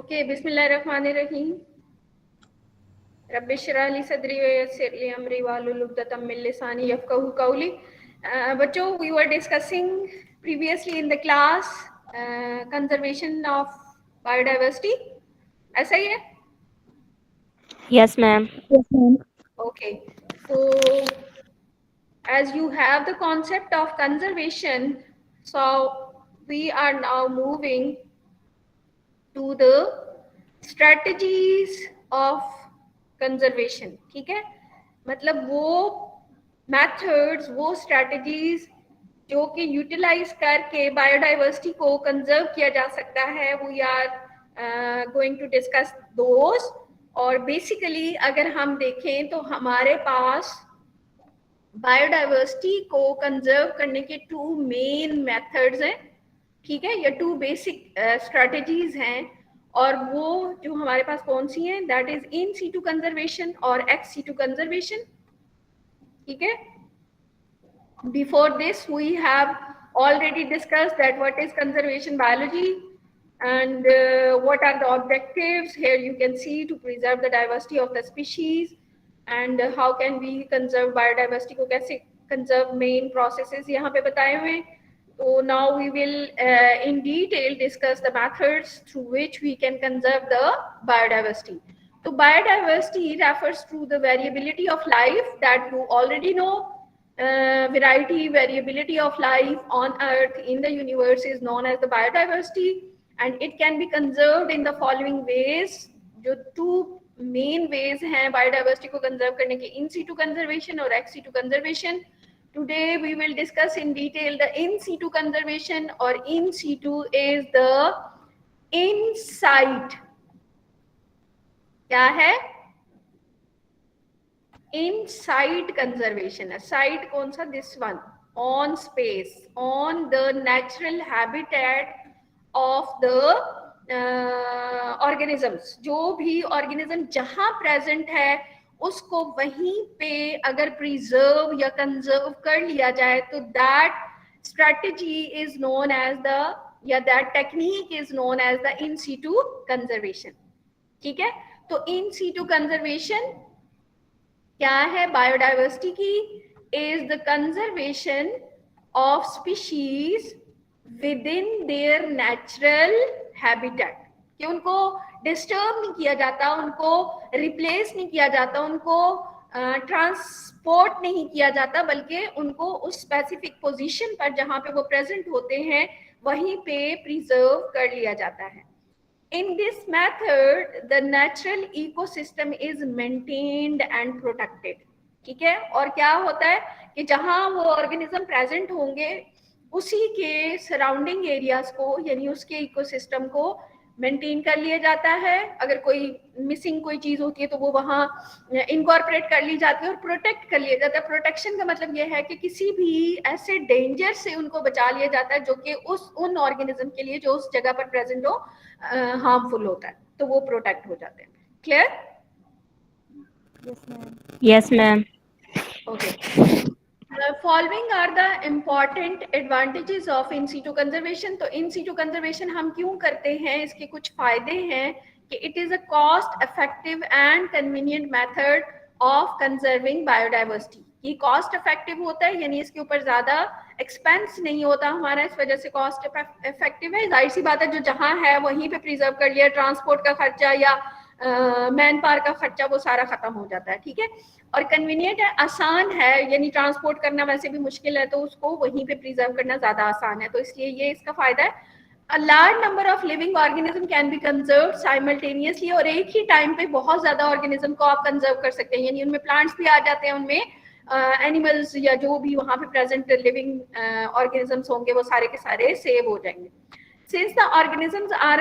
Okay, बिस्मिल्लाहिर्रहमानिर्रहीम। Rabbi इश्रह ली सदरी व यस्सिर ली अमरी वाहलुल उक़दतम मिन लिसानी यफ़क़हू क़ौली। बच्चों, we were discussing previously in the class conservation of biodiversity. ऐसा ही है? Yes, ma'am. Okay, so as you have the concept of conservation, so we are now moving to the strategies of conservation। ठीक है, मतलब वो methods, वो strategies जो कि यूटिलाइज करके बायोडाइवर्सिटी को कंजर्व किया जा सकता है, we are going to discuss those. और बेसिकली अगर हम देखें तो हमारे पास बायोडाइवर्सिटी को कंजर्व करने के टू मेन मेथड्स हैं, ठीक है, या टू बेसिक स्ट्रेटजीज हैं। और वो जो हमारे पास कौन सी हैं, that is in situ conservation और एक्स सीटू कंजर्वेशन। ठीक है, before this we have already discussed that what is conservation biology and what are the objectives. Here you can see to preserve the diversity of the species and how can we conserve biodiversity को कैसे conserve main processes यहाँ पे बताए हुए हैं। So now we will in detail discuss the methods through which we can conserve the biodiversity. So biodiversity refers to the variability of life that you already know. Variability of life on earth in the universe is known as the biodiversity, and it can be conserved in the following ways. जो two main ways हैं biodiversity को conserve करने के, in situ conservation और ex situ conservation. Today we will discuss in detail the in situ conservation, or in situ is the inside। क्या है? inside conservation है। site कौन सा? this one, on space, on the natural habitat of the organisms। जो भी organism जहां present है उसको वहीं पे अगर preserve या conserve कर लिया जाए तो that strategy is known as the, या that technique is known as the in situ conservation। ठीक है, तो in situ conservation क्या है बायोडाइवर्सिटी की? Is the conservation of species with in their natural habitat, कि उनको डिस्टर्ब नहीं किया जाता, उनको रिप्लेस नहीं किया जाता, उनको ट्रांसपोर्ट नहीं किया जाता, बल्कि उनको उस स्पेसिफिक पोजीशन पर जहां पे वो प्रेजेंट होते हैं वहीं पे प्रिजर्व कर लिया जाता है। In this method, the natural ecosystem is maintained and protected। ठीक है, और क्या होता है कि जहां वो ऑर्गेनिज्म प्रेजेंट होंगे उसी के सराउंडिंग एरियाज को, यानी उसके इकोसिस्टम को मेंटेन कर लिया जाता है। अगर कोई मिसिंग कोई चीज होती है तो वो वहाँ इनकॉर्पोरेट कर ली जाती है और प्रोटेक्ट कर लिया जाता है। प्रोटेक्शन का मतलब ये है कि किसी भी ऐसे डेंजर से उनको बचा लिया जाता है जो कि उन ऑर्गेनिज्म के लिए जो उस जगह पर प्रेजेंट हो हार्मफुल होता है, तो वो प्रोटेक्ट हो जाते हैं। Clear? Yes, ma'am. Okay. The following are the important advantages of in situ conservation। तो in situ conservation हम क्यों करते हैं, इसके कुछ फायदे हैं कि it is a cost effective and convenient method of conserving biodiversity। ये cost effective होता है, यानी इसके ऊपर ज्यादा expense नहीं होता हमारा, इस वजह से cost effective है। जाहिर सी बात है, जो जहाँ है वहीं पे preserve कर लिया, ट्रांसपोर्ट का खर्चा या मैन पावर का खर्चा वो सारा खत्म हो जाता है। ठीक है, और कन्वीनियंट है, आसान है, यानी ट्रांसपोर्ट करना वैसे भी मुश्किल है तो उसको वहीं पे प्रिजर्व करना ज्यादा आसान है, तो इसलिए ये इसका फायदा है। A large number of living organism can be conserved simultaneously, और एक ही टाइम पे बहुत ज्यादा ऑर्गेनिज्म को आप कंजर्व कर सकते हैं, यानी उनमें प्लांट्स भी आ जाते हैं, उनमें एनिमल्स या जो भी वहां पे प्रेजेंट लिविंग ऑर्गेनिजम्स होंगे वो सारे के सारे सेव हो जाएंगे। Since the organisms are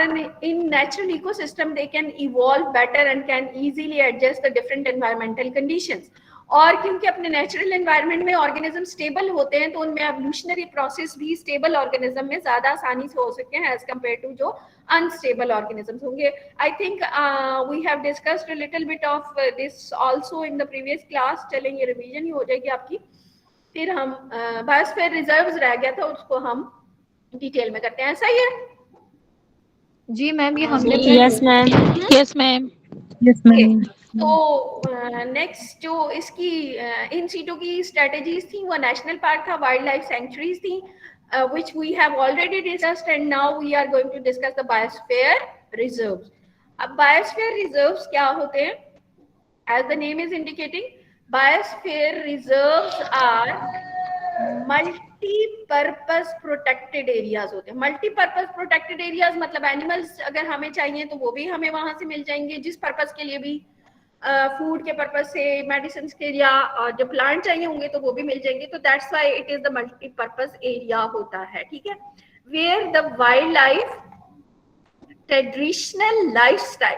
in natural ecosystem, they can evolve better and can easily adjust the different environmental conditions। और क्योंकि अपने नेचुरल एनवायरनमेंट में ऑर्गेनिज्म स्टेबल होते हैं तो उनमें एवोल्यूशनरी प्रोसेस भी स्टेबल ऑर्गेनिज्म में ज्यादा आसानी से हो सकते हैं एज कम्पेयर टू जो अनस्टेबल ऑर्गेनिजम्स होंगे। I think we have discussed a little bit of this also in the previous class. चलेंगे, रिवीजन ही हो जाएगी आपकी। फिर हम बायोस्फीयर रिजर्व्स रह गया था, उसको हम डिटेल में करते हैं। ऐसा ही है? जी मैम, ये हमने Yes, ma'am. Yes, ma'am. Yes, okay. ma'am. तो नेक्स्ट जो इसकी इन सीटों की स्ट्रेटेजीज थी वो नेशनल पार्क था, वाइल्ड लाइफ सेंचुरीज थी, which we have already discussed, and now we are going to discuss the biosphere reserves. अब biosphere reserves क्या होते हैं? As the name is indicating, biosphere reserves are multi-purpose protected areas होते हैं। multi-purpose protected areas मतलब animals अगर हमें चाहिए तो वो भी हमें वहां से मिल जाएंगे, जिस पर्पस के लिए भी, फूड के पर्पज से, मेडिसिन के या जो प्लांट चाहिए होंगे तो वो भी मिल जाएंगे। तो that's why it is the multipurpose area होता है, ठीक है। Where the wild life traditional lifestyle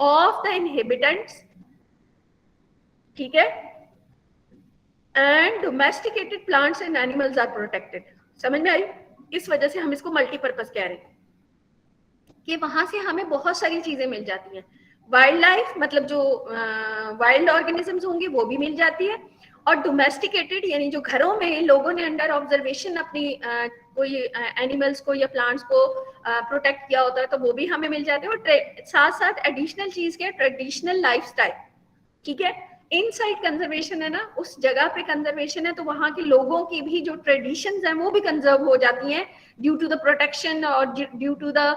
of the inhabitants, ठीक है, and domesticated plants and animals are protected. समझ में आई? इस वजह से हम इसको मल्टीपर्पज कह रहे हैं कि वहां से हमें बहुत सारी चीजें मिल जाती हैं। वाइल्ड लाइफ मतलब जो वाइल्ड ऑर्गेनिजम्स होंगे वो भी मिल जाती है, और डोमेस्टिकेटेड यानी जो घरों में लोगों ने अंडर ऑब्जर्वेशन अपनी कोई एनिमल्स को या प्लांट्स को प्रोटेक्ट किया होता है तो वो भी हमें मिल जाते हैं। और साथ साथ एडिशनल चीज क्या, ट्रेडिशनल लाइफस्टाइल, ठीक है। इनसाइड कंजर्वेशन है ना, उस जगह पे कंजर्वेशन है तो वहां के लोगों की भी जो ट्रेडिशंस हैं वो भी कंजर्व हो जाती हैं ड्यू टू द प्रोटेक्शन और due to the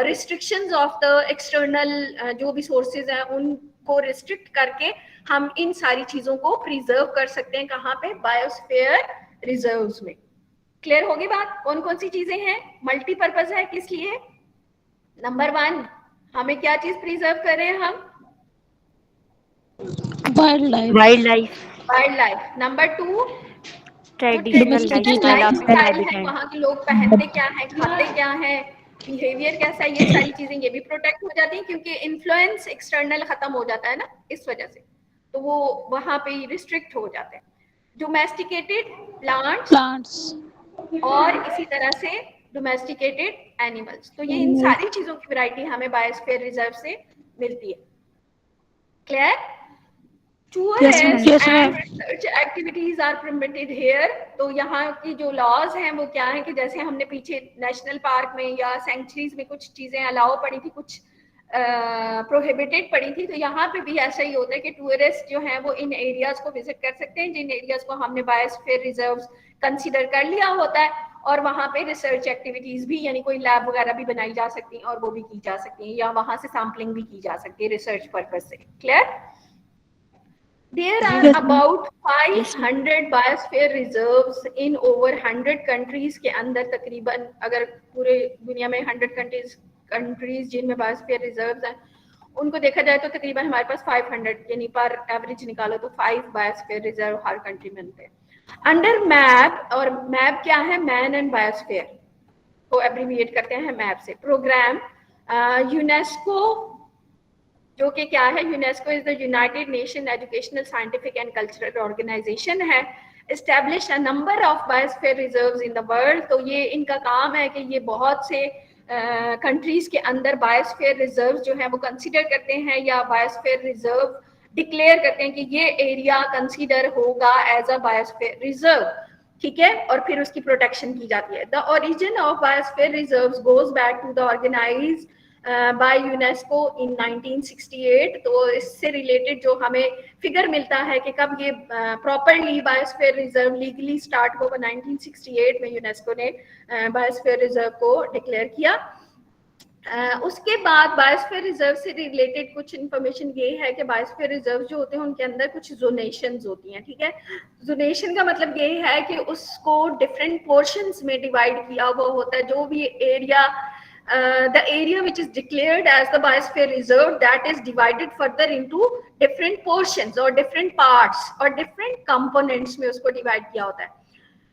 restrictions of the external जो भी सोर्सेज हैं उनको रिस्ट्रिक्ट करके हम इन सारी चीजों को प्रिजर्व कर सकते हैं। कहाँ पे? बायोस्फीयर रिजर्व्स में। क्लियर होगी बात? कौन कौन सी चीजें हैं? मल्टीपर्पज है, किस लिए? नंबर 1 हमें क्या चीज प्रिजर्व कर रहे हैं हम? Wildlife. Wildlife. Wild life. Number 2 Traditional lifestyle of है, inhabitants. वहाँ के लोग पहनते क्या है, खाते क्या है, बिहेवियर कैसा है, ये सारी चीजें ये भी प्रोटेक्ट हो जाती हैं क्योंकि इन्फ्लुएंस एक्सटर्नल खत्म हो जाता है ना इस वजह से, तो वो वहां पे रिस्ट्रिक्ट हो जाते हैं। डोमेस्टिकेटेड प्लांट्स और इसी तरह से डोमेस्टिकेटेड एनिमल्स, तो ये इन सारी चीजों की वैरायटी हमें बायोस्फीयर रिजर्व से मिलती है। Clear? Tourist and research activities are permitted here. तो यहाँ की जो लॉज हैं वो क्या है कि जैसे हमने पीछे नेशनल पार्क में या सेंचुरीज में कुछ चीजें अलाउ पड़ी थी, कुछ प्रोहिबिटेड पड़ी थी, तो यहाँ पे भी ऐसा ही होता है कि टूरिस्ट जो हैं वो इन एरियाज को विजिट कर सकते हैं जिन एरियाज को हमने बायोस्फीयर रिजर्व्स कंसीडर कर लिया होता है, और वहाँ पे रिसर्च एक्टिविटीज भी यानी कोई लैब वगैरह भी बनाई जा सकती हैं और वो भी की जा सकती हैं, या वहाँ से सैम्पलिंग भी की जा सकती है रिसर्च पर्पज से। Clear? There are about 500 biosphere reserves in over 100 countries के अंदर, तकरीबन अगर पूरे दुनिया में 100 countries जिनमें biosphere reserves हैं उनको देखा जाए तो तकरीबन हमारे पास 500 यानी पर एवरेज निकालो तो 5 biosphere reserve हर कंट्री में मिलते हैं। अंडर मैप, और मैप क्या है? मैन एंड बायोस्फीयर को एब्रीविएट करते हैं मैप से। प्रोग्राम यूनेस्को जो कि क्या है? UNESCO is the United Nation Educational Scientific and Cultural Organisation है, establish a number of biosphere reserves in the world. तो ये इनका काम है कि ये बहुत से कंट्रीज के अंदर बायोस्फीयर रिजर्व जो है वो कंसीडर करते हैं या बायोस्फीयर रिजर्व डिक्लेयर करते हैं कि ये एरिया कंसीडर होगा एज अ बायोस्फीयर रिजर्व, ठीक है, और फिर उसकी प्रोटेक्शन की जाती है। The origin of biosphere reserves goes back to the organized by UNESCO in 1968। तो इससे रिलेटेड जो हमें फिगर मिलता है कि कब ये properly biosphere reserve legally start हुआ, 1968 में यूनेस्को ने बायोस्फीयर रिजर्व को डिक्लेयर किया। उसके बाद बायोस्फीयर रिजर्व से रिलेटेड कुछ इंफॉर्मेशन ये है कि बायोस्फीयर रिजर्व जो होते हैं उनके अंदर कुछ जोनेशंस होती हैं, ठीक है। जोनेशन का मतलब ये है कि उसको डिफरेंट पोर्शंस में डिवाइड किया हुआ होता है। जो भी area the area which is declared as the biosphere reserve, that is divided further into different portions or different parts or different components में उसको divide किया होता है।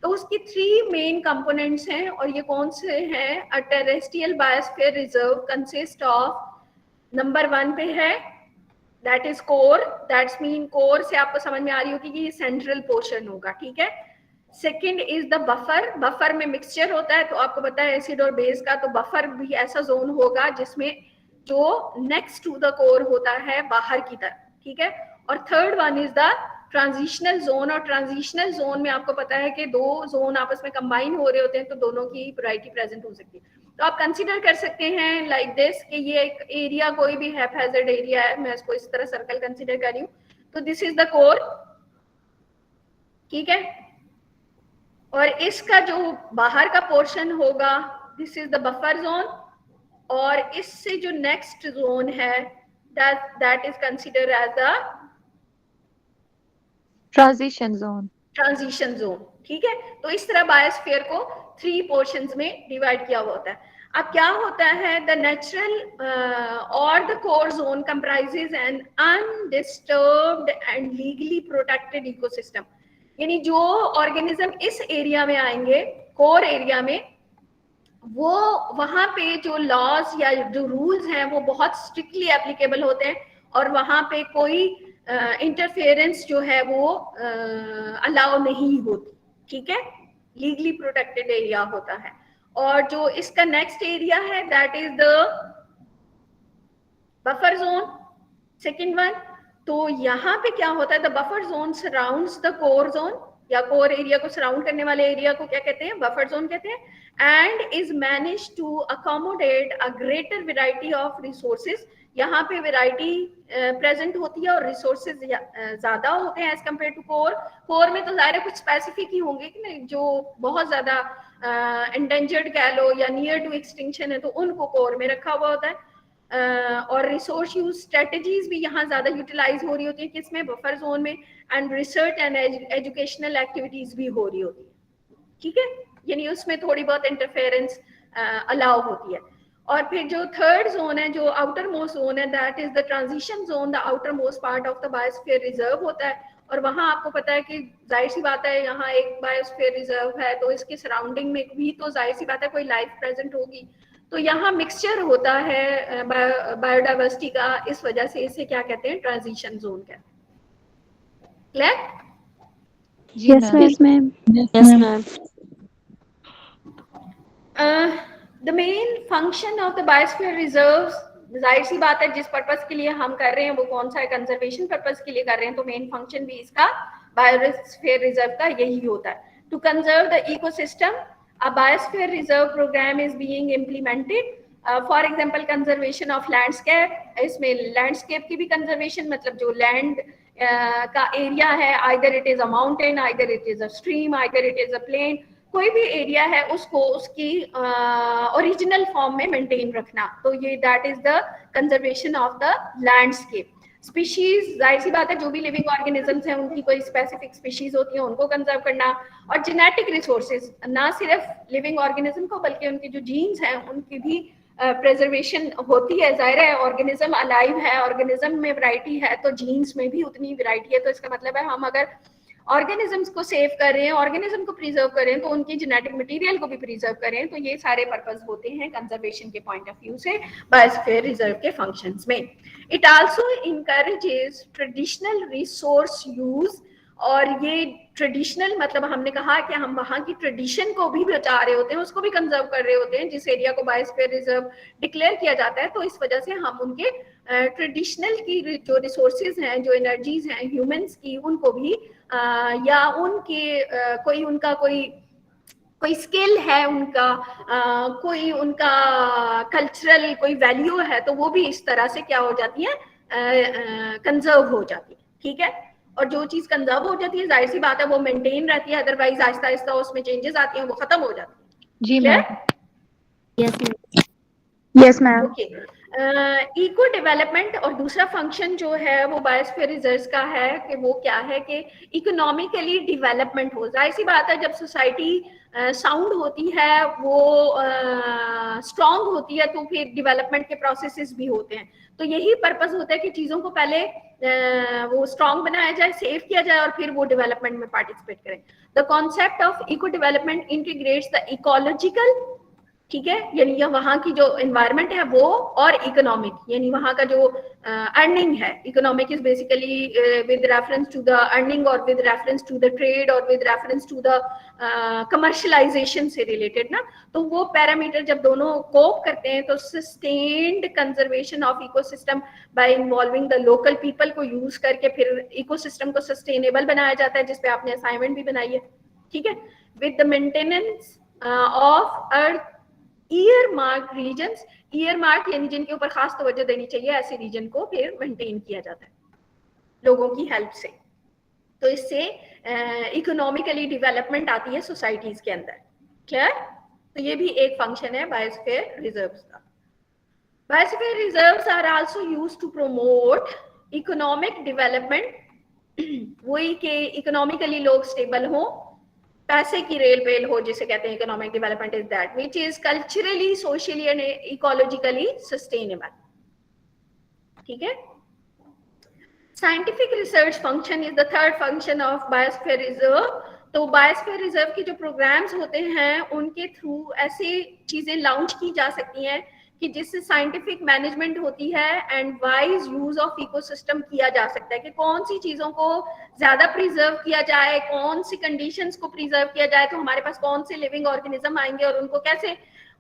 तो उसकी 3 मेन कंपोनेंट्स हैं, और ये कौन से हैं? A terrestrial biosphere reserve consist of, number 1 पे है that is core, that's mean core से आपको समझ में आ रही होगी कि ये सेंट्रल पोर्शन होगा, ठीक है। Second is the buffer, buffer में मिक्सचर होता है, तो आपको पता है एसिड और बेस का, तो बफर भी ऐसा जोन होगा जिसमें जो नेक्स्ट टू द कोर होता है बाहर की तरफ, ठीक है। और third one is the transitional zone, और ट्रांजिशनल जोन में आपको पता है कि 2 जोन आपस में कंबाइन हो रहे होते हैं तो दोनों की वैरायटी प्रेजेंट हो सकती है। तो आप कंसीडर कर सकते हैं लाइक दिस कि ये एक एरिया कोई भी हैफेजर्ड एरिया है, मैं इसको इस तरह सर्कल कंसीडर कर रही हूँ, तो दिस इज द कोर, ठीक है, और इसका जो बाहर का पोर्शन होगा this is the buffer zone, और इससे जो नेक्स्ट जोन है that is consider as the transition zone. Transition zone, ठीक है। तो इस तरह बायोस्फीयर को 3 पोर्शंस में डिवाइड किया हुआ होता है। अब क्या होता है, द नेचुरल और the core zone comprises an undisturbed and legally protected ecosystem, यानी जो ऑर्गेनिज्म इस एरिया में आएंगे, कोर एरिया में, वो वहां पे जो लॉज या जो रूल्स हैं वो बहुत स्ट्रिक्टली एप्लीकेबल होते हैं, और वहां पे कोई इंटरफेरेंस जो है वो अलाउ नहीं होती, ठीक है, लीगली प्रोटेक्टेड एरिया होता है। और जो इसका नेक्स्ट एरिया है that is the buffer zone, second one. तो यहाँ पे क्या होता है, the buffer zone surrounds the core zone, या कोर एरिया को सराउंड करने वाले एरिया को क्या कहते हैं, बफर जोन कहते हैं, and is manage to accommodate a greater variety of resources, यहाँ पे वेराइटी प्रेजेंट होती है और रिसोर्सेज ज्यादा होते हैं as compare to core. Core में तो जाहिर है कुछ स्पेसिफिक ही होंगे कि नहीं, जो बहुत ज्यादा एंडेंजर्ड कह लो या नियर टू एक्सटिंक्शन है, तो उनको कोर में रखा हुआ होता है। और रिसोर्स यूज स्ट्रेटजीज भी यहाँ ज्यादा यूटिलाइज हो रही होती है, किसमें, बफर जोन में, and research and educational activities भी हो रही होती है, ठीक है, यानी उसमें थोड़ी बहुत इंटरफेरेंस अलाउ होती है। और फिर जो थर्ड जोन है, जो आउटर मोस्ट जोन है, that is the transition zone, the outer most part of the biosphere reserve होता है, और वहां आपको पता है कि जाहिर सी बात है यहाँ एक बायोस्फीयर रिजर्व है, तो इसके सराउंडिंग में भी तो जाहिर सी बात है कोई लाइफ प्रेजेंट होगी, तो यहाँ मिक्सचर होता है बायोडाइवर्सिटी का, इस वजह से इसे क्या कहते हैं, ट्रांजिशन जोन कहते हैं। Clear? Yes ma'am. Yes, ma'am. The main function of the biosphere reserves, जाहिर सी बात है जिस पर्पस के लिए हम कर रहे हैं वो कौन सा है, कंजर्वेशन पर्पस के लिए कर रहे हैं, तो मेन फंक्शन भी इसका बायोस्फीयर रिजर्व का यही होता है, to conserve the ecosystem. A biosphere reserve program is being implemented. For example, conservation of landscape. इसमें landscape की भी conservation, मतलब जो land का area है, either it is a mountain, either it is a stream, either it is a plain, कोई भी area है उसको उसकी ओरिजिनल फॉर्म में मेंटेन रखना, तो ये that is the conservation of the landscape. Species, जाहिर सी बात है जो भी लिविंग ऑर्गेनिजम्स हैं उनकी कोई स्पेसिफिक स्पीशीज होती है, उनको कंजर्व करना, और जेनेटिक रिसोर्सेज, ना सिर्फ लिविंग ऑर्गेनिज्म को बल्कि उनके जो जीन्स हैं उनकी भी प्रिजर्वेशन होती है। जाहिर है ऑर्गेनिज्म अलाइव है, ऑर्गेनिज्म में वैरायटी है, तो जीन्स में भी उतनी वैरायटी है, तो इसका मतलब है हम अगर ऑर्गेनिजम्स को सेव कर रहे हैं, ऑर्गेनिज्म को प्रिजर्व करें, तो उनकी जेनेटिक मटेरियल को भी प्रिजर्व करें, तो ये सारे पर्पस होते हैं कंजर्वेशन के पॉइंट ऑफ व्यू से बायोस्फीयर रिजर्व के फंक्शंस में। It also encourages traditional resource use, और ये ट्रेडिशनल मतलब हमने कहा कि हम वहाँ की ट्रेडिशन को भी बचा रहे होते हैं, उसको भी कंजर्व कर रहे होते हैं, जिस एरिया को बायोस्फीयर रिजर्व डिक्लेयर किया जाता है, तो इस वजह से हम उनके ट्रेडिशनल की जो रिसोर्सेज हैं, जो एनर्जीज हैं ह्यूमंस की, उनको भी या उनके कोई उनका कोई स्किल है उनका, कोई उनका कल्चरल कोई वैल्यू है, तो वो भी इस तरह से क्या हो जाती है, कंजर्व हो जाती है, ठीक है। और जो चीज कंजर्व हो जाती है जाहिर सी बात है वो मेंटेन रहती है, अदरवाइज आहिस्ता आहिस्ता उसमें चेंजेस आती हैं, वो खत्म हो जाती है। जी ma'am. Yes, ma'am. Yes ma'am. Okay, eco development और दूसरा फंक्शन जो है वो बायोस्फीयर रिजर्व्स का है कि वो क्या है कि इकोनॉमिकली डेवलपमेंट हो। जाहिर सी बात है जब सोसाइटी साउंड होती है, वो स्ट्रांग होती है, तो फिर डेवलपमेंट के प्रोसेसेस भी होते हैं, तो यही पर्पस होता है कि चीजों को पहले वो स्ट्रांग बनाया जाए, सेव किया जाए, और फिर वो डेवलपमेंट में पार्टिसिपेट करें। The concept of eco development integrates the ecological, ठीक है, यानी वहाँ की जो एनवायरनमेंट है वो, और इकोनॉमिक यानी वहाँ का जो अर्निंग है। Economic is basically with reference to the earning, और with reference to the trade, और with reference to the commercialisation से रिलेटेड ना, तो वो पैरामीटर जब दोनों कोप करते हैं तो sustained conservation of ecosystem bye involving the local people को यूज करके फिर इकोसिस्टम को सस्टेनेबल बनाया जाता है, जिसपे आपने असाइनमेंट भी बनाई है, ठीक है, with the maintenance of earth ear mark regions, ear mark यानी जिनके ऊपर खास तवज्जो देनी चाहिए, ऐसे रीजन को फिर मेंटेन किया जाता है लोगों की हेल्प से। तो इससे इकोनॉमिकली डेवलपमेंट आती है सोसाइटीज के अंदर। क्लियर? तो ये भी एक फंक्शन है बायोस्फीयर रिजर्व्स का। Biosphere reserves are also used to promote economic development, वही कि इकोनॉमिकली लोग स्टेबल हो, पैसे की रेल पेल हो, जिसे कहते हैं economic development is that which is culturally, socially and ecologically sustainable. ठीक है? Scientific research function is the third function of biosphere reserve. तो बायोस्फीयर रिजर्व के जो प्रोग्राम्स होते हैं उनके थ्रू ऐसी चीजें लॉन्च की जा सकती हैं कि जिससे साइंटिफिक मैनेजमेंट होती है and wise use of ecosystem किया जा सकता है कि कौन सी चीजों को ज्यादा प्रिजर्व किया जाए, कौन सी कंडीशंस को प्रिजर्व किया जाए, तो हमारे पास कौन से लिविंग ऑर्गेनिज्म आएंगे और उनको कैसे,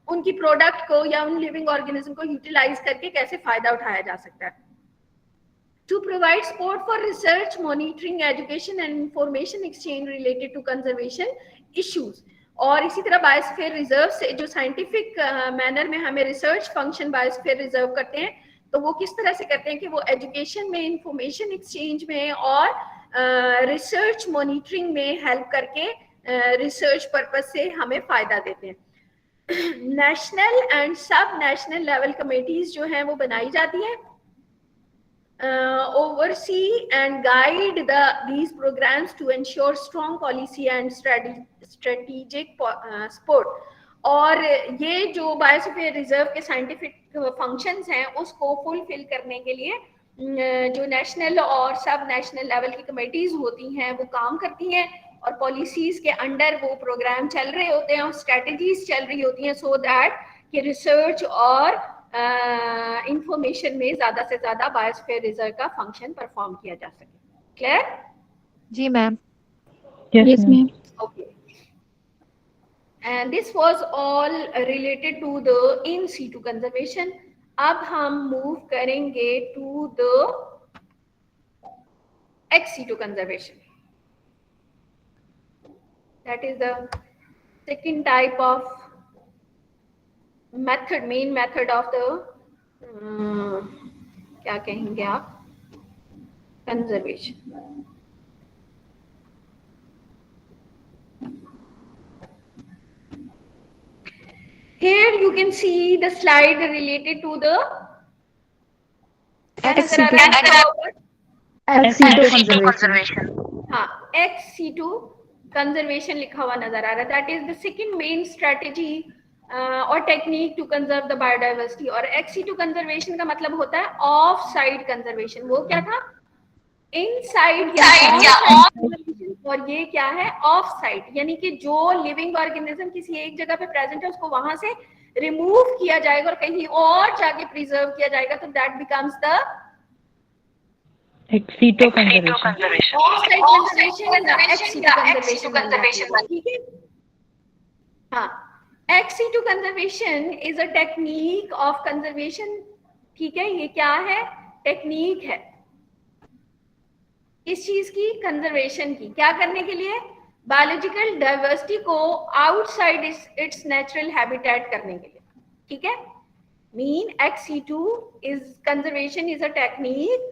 उनकी प्रोडक्ट को या उन लिविंग ऑर्गेनिज्म को यूटिलाइज करके कैसे फायदा उठाया जा सकता है। To provide support for research, monitoring, education and information exchange related to conservation issues। और इसी तरह बायोस्फीयर रिजर्व से जो साइंटिफिक मैनर में हमें रिसर्च फंक्शन बायोस्फीयर रिजर्व करते हैं, तो वो किस तरह से करते हैं कि वो एजुकेशन में, इंफॉर्मेशन एक्सचेंज में और रिसर्च मॉनिटरिंग में हेल्प करके रिसर्च पर्पस से हमें फायदा देते हैं। नेशनल एंड सब नेशनल लेवल कमेटीज जो हैं वो बनाई जाती हैं, oversee and guide these programs to ensure strong policy and strategic support। और ये जो बायोस्फीयर रिजर्व के साइंटिफिक फंक्शंस हैं उसको फुलफिल करने के लिए जो नेशनल और सब नेशनल लेवल की कमेटीज होती हैं वो काम करती हैं और पॉलिसीज के अंडर वो प्रोग्राम चल रहे होते हैं और स्ट्रेटजीज चल रही होती हैं सो दैट कि रिसर्च और इंफॉर्मेशन में ज्यादा से ज्यादा बायोस्फीयर रिजर्व का फंक्शन परफॉर्म किया जा सके। क्लियर? जी ma'am. Yes, ma'am. Okay. And this was all related to the in situ conservation। अब हम मूव करेंगे to the ex situ conservation। That is the second type of method, main method of the क्या कहेंगे आप, conservation। Here you can see the slide related to the ex situ conservation। हाँ, ex situ conservation लिखा हुआ नजर आ रहा है। That is the second main strategy और technique to conserve the biodiversity. और ex situ conservation का मतलब होता है ऑफ साइड कंजर्वेशन। वो क्या था? इनसाइड या और ये क्या है? ऑफ साइड, यानी कि जो लिविंग ऑर्गेनिज्म किसी एक जगह पे प्रेजेंट है उसको वहां से रिमूव किया जाएगा और कहीं और जाके प्रिजर्व किया जाएगा, तो that becomes the Ex situ conservation. Of side conservation या ex situ conservation। ठीक है? हाँ, ex situ conservation is a technique of conservation। ठीक है? ये क्या है? टेक्निक है इस चीज की, कंजर्वेशन की। क्या करने के लिए? बायोलॉजिकल डाइवर्सिटी को आउटसाइड इट्स नेचुरल हैबिटेट करने के लिए। ठीक है? Mean ex situ is conservation is a technique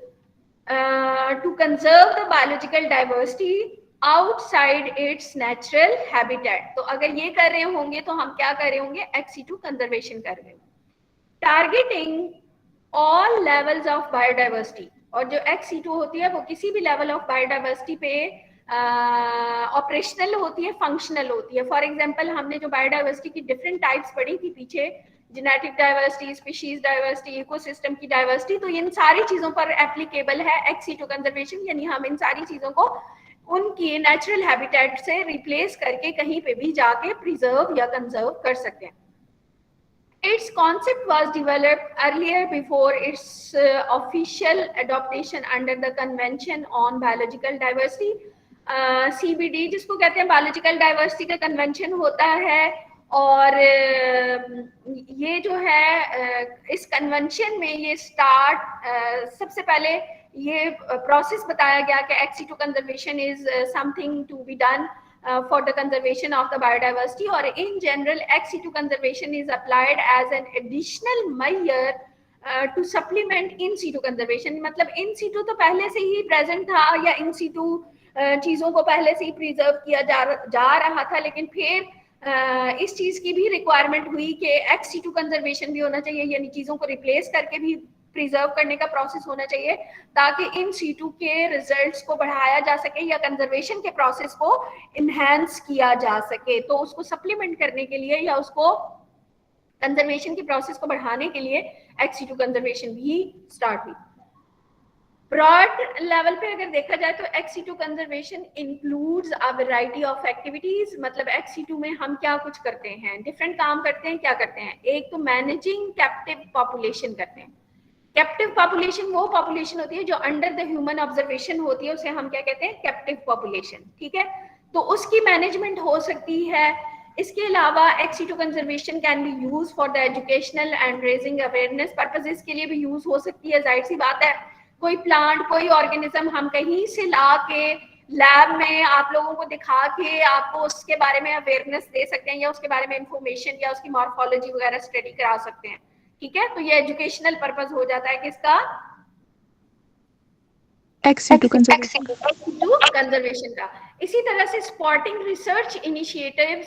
to conserve the biological diversity outside its natural habitat। तो अगर ये कर रहे होंगे तो हम क्या कर रहे होंगे? ex situ conservation कर रहे होंगे। Targeting all levels of biodiversity. और जो ex situ होती है वो किसी भी लेवल ऑफ बायोडाइवर्सिटी पे ऑपरेशनल होती है, फंक्शनल होती है। फॉर एग्जांपल हमने जो बायोडाइवर्सिटी की डिफरेंट टाइप्स पढ़ी थी पीछे, genetic diversity, species diversity, ecosystem की डाइवर्सिटी, तो इन सारी चीजों पर एप्लीकेबल है ex situ कंजर्वेशन। यानी हम इन सारी चीजों को उनकी नेचुरल हैबिटेट से रिप्लेस करके कहीं पे भी जाके प्रिजर्व या कंजर्व कर सकते हैं। Its concept was developed earlier before its official adoption under the Convention on Biological Diversity। CBD जिसको कहते हैं बायोलॉजिकल डाइवर्सिटी का कन्वेंशन होता है। और ये जो है इस कन्वेंशन में ये सबसे पहले ये प्रोसेस बताया गया कि ex situ conservation is something to be done for the conservation of the biodiversity, or in general ex situ conservation is applied as an additional measure to supplement in situ conservation. मतलब in situ तो पहले से ही present था या in situ चीजों को पहले से ही प्रिजर्व किया जा रहा था, लेकिन फिर इस चीज की भी रिक्वायरमेंट हुई कि एक्स सिटू कंजर्वेशन भी होना चाहिए, यानी चीजों को रिप्लेस करके भी प्रिजर्व करने का प्रोसेस होना चाहिए ताकि इन सीटू के रिजल्ट्स को बढ़ाया जा सके या कंजर्वेशन के प्रोसेस को इनहेंस किया जा सके। तो उसको सप्लीमेंट करने के लिए या उसको कंजर्वेशन की प्रोसेस को बढ़ाने के लिए एक्स सीटू कंजर्वेशन भी स्टार्ट हुई। ब्रॉड लेवल पे अगर देखा जाए तो ex situ conservation includes a variety of activities. मतलब एक्स सीटू में हम क्या कुछ करते हैं, डिफरेंट काम करते हैं। क्या करते हैं? एक तो मैनेजिंग कैप्टिव पॉपुलेशन करते हैं। कैप्टिव पॉपुलेशन वो पॉपुलेशन होती है जो अंडर द ह्यूमन ऑब्जर्वेशन होती है, उसे हम क्या कहते हैं? Captive population. ठीक है, तो उसकी मैनेजमेंट हो सकती है। इसके अलावा ex situ conservation can be use for the educational and raising awareness purposes के लिए भी यूज हो सकती है। जाहिर सी बात है, कोई प्लांट कोई ऑर्गेनिज्म हम कहीं से ला के लैब में आप लोगों को दिखा के आपको उसके बारे में अवेयरनेस दे सकते हैं या उसके बारे में इंफॉर्मेशन या उसकी मॉर्फोलॉजी वगैरह स्टडी करा सकते हैं। ठीक है, तो ये एजुकेशनल पर्पस हो जाता है किसका? एक्स सीटू कंजर्वेशन का। इसी तरह से spotting research initiatives,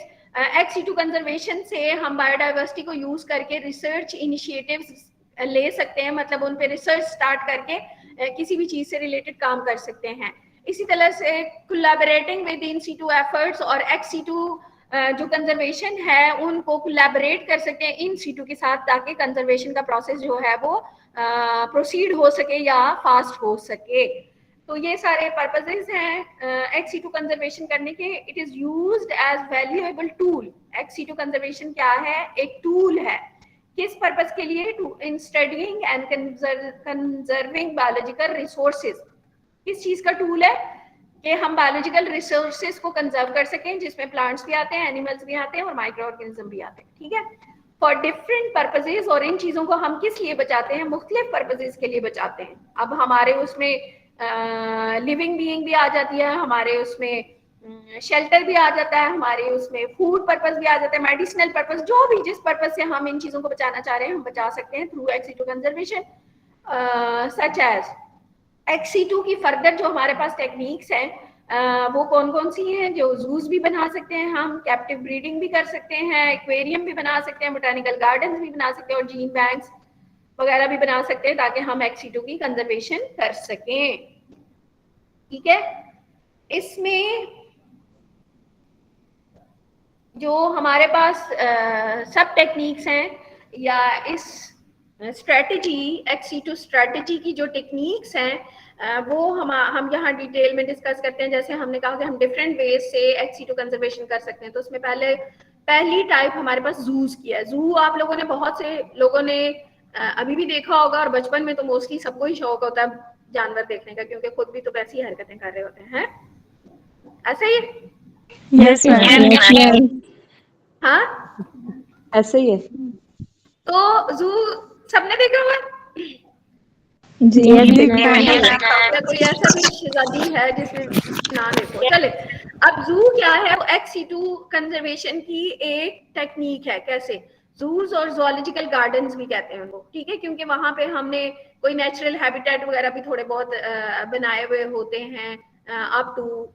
ex situ conservation से हम बायोडाइवर्सिटी को यूज करके रिसर्च इनिशिएटिव्स ले सकते हैं। मतलब उन पे रिसर्च स्टार्ट करके किसी भी चीज से रिलेटेड काम कर सकते हैं। इसी तरह से collaborating with in situ efforts और एक्स सीटू जो कंजर्वेशन है उनको कोलैबोरेट कर सकते हैं इन सीटू के साथ ताकि कंजर्वेशन का प्रोसेस जो है वो प्रोसीड हो सके या फास्ट हो सके। तो ये सारे पर्पसेस हैं एक्स सीटू कंजर्वेशन करने के। It is used as valuable tool. Ex situ conservation क्या है? एक टूल है। किस पर्पस के लिए? To in studying and conserving biological resources. किस चीज का टूल है? कि हम बायोलॉजिकल रिसोर्सेज को कंजर्व कर सकें, जिसमें प्लांट्स भी आते हैं, एनिमल्स भी आते हैं और माइक्रो ऑर्गेनिज्म भी आते हैं। ठीक है, फॉर डिफरेंट पर्पसेज। और इन चीजों को हम किस लिए बचाते हैं? मुख्तलिफ पर्पसेज के लिए बचाते हैं। अब हमारे उसमें लिविंग बीइंग भी आ जाती है, हमारे उसमें शेल्टर भी आ जाता है, हमारे उसमें फूड पर्पस भी आ जाता है, मेडिसिनल पर्पस, जो भी जिस पर्पस से हम इन चीजों को बचाना चाह रहे हैं हम बचा सकते हैं through ex situ conservation. Such as ex situ की फर्दर जो हमारे पास टेक्निक्स हैं वो कौन कौन सी हैं? जो जूस भी बना सकते हैं हम, कैप्टिव ब्रीडिंग भी कर सकते हैं, एक्वेरियम भी बना सकते हैं, बोटानिकल गार्डन भी बना सकते हैं और जीन बैंक्स वगैरह भी बना सकते हैं ताकि हम एक्स सीटू की कंजर्वेशन कर सकें। ठीक है, इसमें जो हमारे पास सब टेक्निक्स हैं या इस स्ट्रेटजी एक्स सीटू स्ट्रेटजी की जो टेक्निक्स हैं वो हम यहाँ डिटेल में डिस्कस करते हैं। जैसे हमने कहा कि हम डिफरेंट वेज से एक्स सीटू कंजर्वेशन कर सकते हैं। तो उसमें पहली टाइप हमारे पास जूस की है। जू आप लोगों ने, बहुत से लोगों ने अभी भी देखा होगा और बचपन में तो मोस्टली सबको ही शौक होता है जानवर देखने का, क्योंकि खुद भी तो वैसी हरकतें कर रहे होते हैं। ऐसे ही? Yes ma'am. हाँ ऐसे ही है। तो जू सबने देखा हुआ? जी कोई ऐसा भी शहजादी है जिसमें ना देखो? चले, अब जू क्या है? वो एक्स सीटू कंजर्वेशन की एक टेक्निक है। कैसे? जूस और ज़ूलॉजिकल गार्डन्स भी कहते हैं उनको। ठीक है, क्योंकि वहां पे हमने कोई नेचुरल हैबिटेट वगैरह भी थोड़े बहुत बनाए हुए होते हैं up to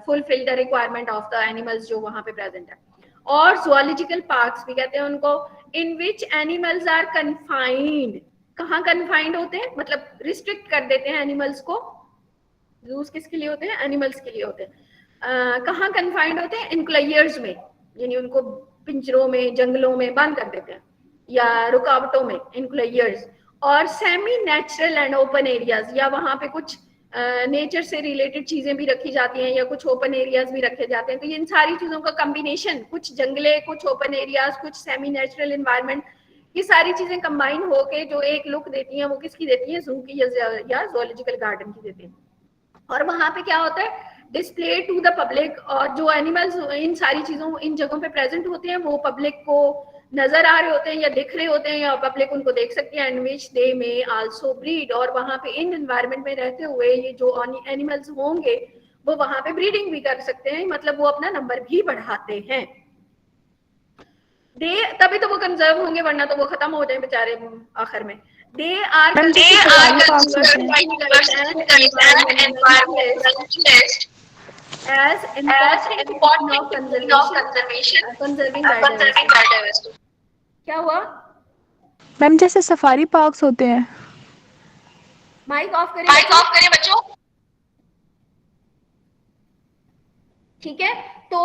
fulfil the requirement of the animals जो वहां पे प्रेजेंट है। और ज़ूलॉजिकल पार्क्स भी कहते हैं उनको, इन विच एनिमल्स आर कन्फाइंड। कहाँ कन्फाइंड होते हैं? मतलब रिस्ट्रिक्ट कर देते हैं एनिमल्स को। जूस किसके लिए होते हैं? एनिमल्स के लिए होते हैं। कहाँ कन्फाइंड होते हैं? इनक्लोजर्स में, यानी उनको पिंजरों में, जंगलों में बंद कर देते हैं या रुकावटों में, इनक्लोजर्स। और semi natural and open areas, या वहां पे कुछ नेचर से रिलेटेड चीजें भी रखी जाती हैं या कुछ ओपन एरियाज भी रखे जाते हैं। तो इन सारी चीजों का कॉम्बिनेशन, कुछ जंगले, कुछ ओपन एरियाज, कुछ सेमी नेचुरल एनवायरनमेंट, ये सारी चीजें कंबाइन होके जो एक लुक देती हैं वो किसकी देती है? जू की या ज़ूलॉजिकल गार्डन की देती है। और वहां पे क्या होता है? Display to the public. और जो एनिमल्स इन सारी चीजों, इन जगहों पे प्रेजेंट होते हैं वो पब्लिक को नजर आ रहे होते हैं या दिख रहे होते हैं या पब्लिक उनको देख सकती है। एंड विच दे में आल्सो ब्रीड। और वहां पे इन एनवायरनमेंट में रहते हुए ये जो एनिमल्स होंगे वो वहां पे ब्रीडिंग भी कर सकते हैं, मतलब वो अपना नंबर भी बढ़ाते हैं। दे तभी तो वो कंजर्व होंगे, वरना तो वो खत्म हो जाए बेचारे आखिर में। दे आर मैम जैसे सफारी पार्क्स होते हैं as important portion of conserving biodiversity। क्या हुआ? मैम जैसे सफारी पार्क्स होते हैं। माइक ऑफ करें बच्चों। ठीक है, तो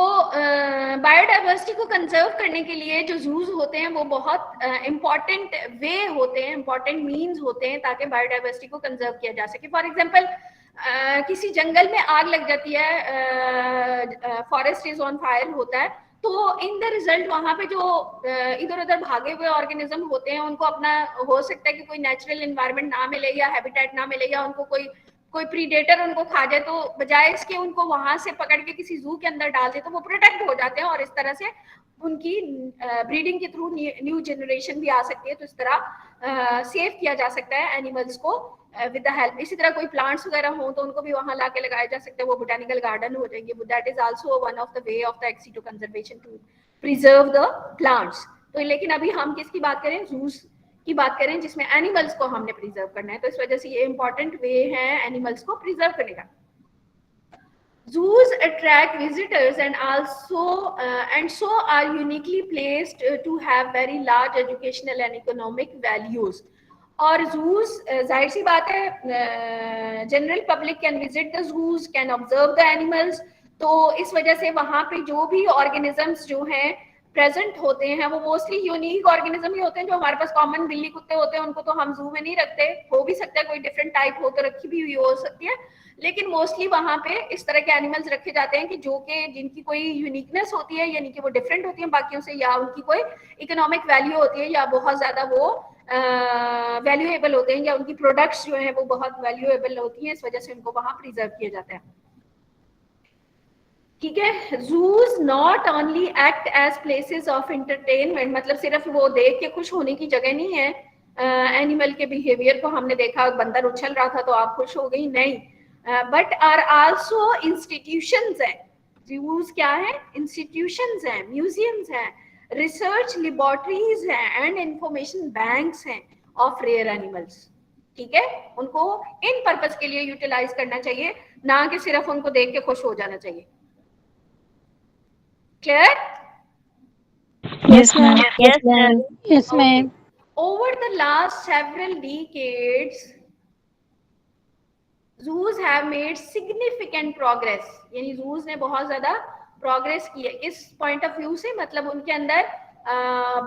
बायोडाइवर्सिटी को कंजर्व करने के लिए जो जूज होते हैं वो बहुत इम्पॉर्टेंट वे होते हैं, इम्पॉर्टेंट मीन्स होते हैं ताकि बायोडाइवर्सिटी को कंजर्व किया जा सके। फॉर एग्जांपल किसी जंगल में आग लग जाती है, फॉरेस्ट इज ऑन फायर होता है, तो इन द रिजल्ट वहां पे जो इधर उधर भागे हुए ऑर्गेनिज्म होते हैं उनको अपना हो सकता है कि कोई नेचुरल एनवायरनमेंट ना मिले या हैबिटेट ना मिले या उनको कोई प्रीडेटर उनको खा जाए, तो बजाय इसके उनको वहां से पकड़ के किसी जू के अंदर डाल दे तो वो प्रोटेक्ट हो जाते हैं और इस तरह से उनकी ब्रीडिंग के थ्रू न्यू जनरेशन भी आ सकती है। तो इस तरह सेव किया जा सकता है एनिमल्स को विद द हेल्प। इसी तरह कोई प्लांट्स वगैरह हो तो उनको भी वहां लाके लगाया जा सकता है, वो बोटेनिकल गार्डन हो जाएंगे। That is also one of the way of the ex situ conservation to preserve the plants. तो लेकिन अभी हम किसकी बात करें? जूस की बात करें जिसमें एनिमल्स को हमने प्रिजर्व करना है, तो इस वजह से ये इंपॉर्टेंट वे है एनिमल्स को प्रिजर्व करने का। Zoos attract visitors and also and so are uniquely placed to have very large educational and economic values। और zoos जाहिर सी बात है general public can visit the zoos, can observe the animals, तो इस वजह से वहां पे जो भी ऑर्गेनिजम्स जो हैं प्रेजेंट होते हैं वो मोस्टली यूनिक ऑर्गेनिज्म ही होते हैं। जो हमारे पास कॉमन बिल्ली कुत्ते होते हैं उनको तो हम जू में नहीं रखते, हो भी सकता है कोई डिफरेंट टाइप हो तो रखी भी हुई हो सकती है, लेकिन मोस्टली वहां पे इस तरह के एनिमल्स रखे जाते हैं कि जो कि जिनकी कोई यूनिकनेस होती है, यानी कि वो डिफरेंट होती है बाकियों से, या उनकी कोई इकोनॉमिक वैल्यू होती है, या बहुत ज्यादा वो वैल्यूएबल होते हैं, या उनकी प्रोडक्ट्स जो है वो बहुत वैल्यूएबल होती हैं, इस वजह से उनको वहां प्रिजर्व किया जाता है। ठीक है, zoos not only act as places of entertainment, मतलब सिर्फ वो देख के खुश होने की जगह नहीं है। एनिमल के बिहेवियर को हमने देखा, बंदर उछल रहा था तो आप खुश हो गई, नहीं, बट आर आल्सो इंस्टीट्यूशंस हैं। जूस क्या है? इंस्टीट्यूशंस हैं, म्यूजियम्स हैं, रिसर्च लेबोरेटरीज हैं एंड इंफॉर्मेशन बैंक्स हैं ऑफ रेयर एनिमल्स। ठीक है, उनको इन पर्पस के लिए यूटिलाइज करना चाहिए, ना कि सिर्फ उनको देख के खुश हो जाना चाहिए। Clear? Yes, ma'am. Yes, ma'am. Yes, ma'am. Over the last several decades, zoos have made significant progress। यानी zoos ने बहुत ज्यादा progress की है। किस point of view से? मतलब उनके अंदर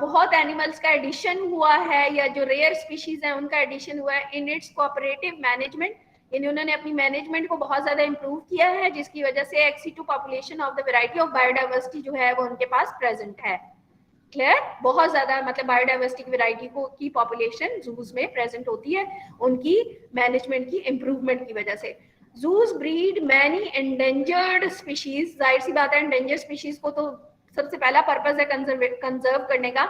बहुत एनिमल्स का एडिशन हुआ है, या जो रेयर स्पीशीज हैं उनका एडिशन हुआ है। इन इट्स कोऑपरेटिव मैनेजमेंट, यानी उन्होंने अपनी मैनेजमेंट को बहुत ज्यादा इंप्रूव किया है, जिसकी वजह से ex situ population of the variety of biodiversity जो है वो उनके पास प्रेजेंट है। क्लियर? बहुत ज्यादा मतलब बायोडाइवर्सिटी की वैरायटी को की पॉपुलेशन जूस में प्रेजेंट होती है उनकी मैनेजमेंट की इंप्रूवमेंट की वजह से। Juice breed many endangered species. जाहिर सी बात है, एंडेंजर्ड स्पीशीज को तो सबसे पहला पर्पस है कंजर्व करने का,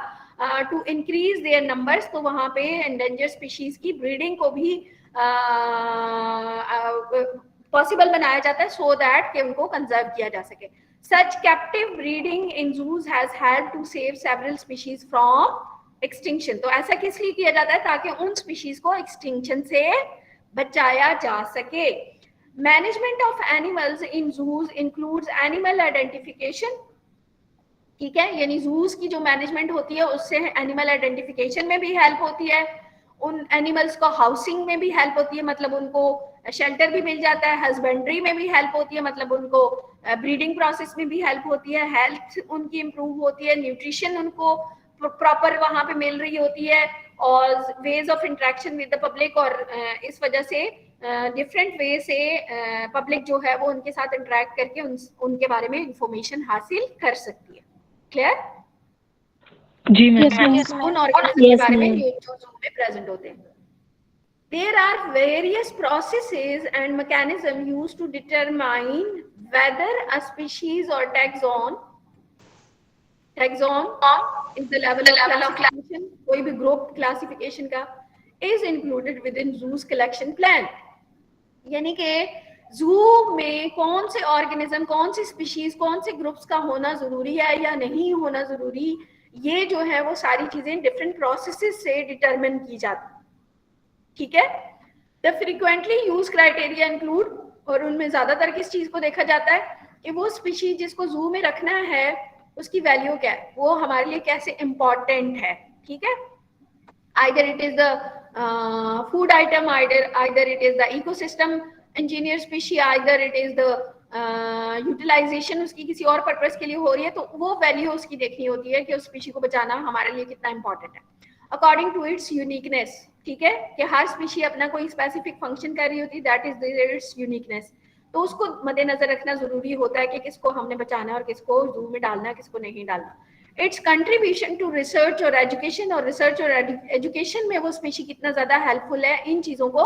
टू इंक्रीज देयर नंबर्स। तो वहां पे एंडेंजर्ड स्पीशीज की ब्रीडिंग को भी पॉसिबल बनाया जाता है, सो दैट कि उनको कंजर्व किया जा सके। Such captive breeding in zoos has helped to save several species from extinction। तो ऐसा किस लिए किया जाता है? ताकि उन स्पीशीज को एक्सटिंक्शन से बचाया जा सके। Management of animals in zoos includes animal identification. ठीक है, यानी जूस की जो मैनेजमेंट होती है उससे एनिमल आइडेंटिफिकेशन में भी हेल्प होती है, उन एनिमल्स को हाउसिंग में भी हेल्प होती है, मतलब उनको शेल्टर भी मिल जाता है, हस्बेंड्री में भी हेल्प होती है, मतलब उनको ब्रीडिंग प्रोसेस में भी हेल्प होती है, हेल्थ उनकी इंप्रूव होती है, न्यूट्रिशन उनको प्रॉपर वहां पे मिल रही होती है, और ways of interaction with the public, और इस वजह से डिफरेंट वे से पब्लिक जो है वो उनके साथ इंटरेक्ट करके उनके बारे में इंफॉर्मेशन हासिल कर सकती है। क्लियर? जी मैम। उन ऑर्गेनिज्म के बारे में जो जू में प्रेजेंट होते हैं। There are various processes and mechanisms used to determine whether a species or taxon is the level of classification, कोई भी group classification का, is included within zoos collection plan। यानी कि जू में कौन से ऑर्गेनिज्म, कौन सी स्पीशीज, कौन से ग्रुप्स का होना जरूरी है या नहीं होना जरूरी, ये जो है वो सारी चीजें डिफरेंट प्रोसेसेस से डिटरमिन की जाती, ठीक है। The frequently use criteria include, और उनमें ज्यादातर किस चीज को देखा जाता है कि वो स्पीशीज जिसको जू में रखना है उसकी वैल्यू क्या है, वो हमारे लिए कैसे इंपॉर्टेंट है, ठीक है। either it is the food item, either it is the ecosystem engineer species, either it is the utilisation उसकी किसी और पर्पस के लिए हो रही है, तो वो वैल्यू उसकी देखनी होती है कि उस स्पीशी को बचाना हमारे लिए कितना इंपॉर्टेंट है अकॉर्डिंग टू इट्स यूनिकनेस, ठीक है, कि हर स्पीशी अपना कोई स्पेसिफिक फंक्शन कर रही होती है, दैट इज इट्स यूनिकनेस। तो उसको मद्देनजर रखना जरूरी होता है कि किसको हमने बचाना है और किसको जू में डालना है, किसको नहीं डालना। इट्स कंट्रीब्यूशन टू रिसर्च और एजुकेशन, और रिसर्च और एजुकेशन में वो स्पीशी कितना ज्यादा हेल्पफुल है, इन चीजों को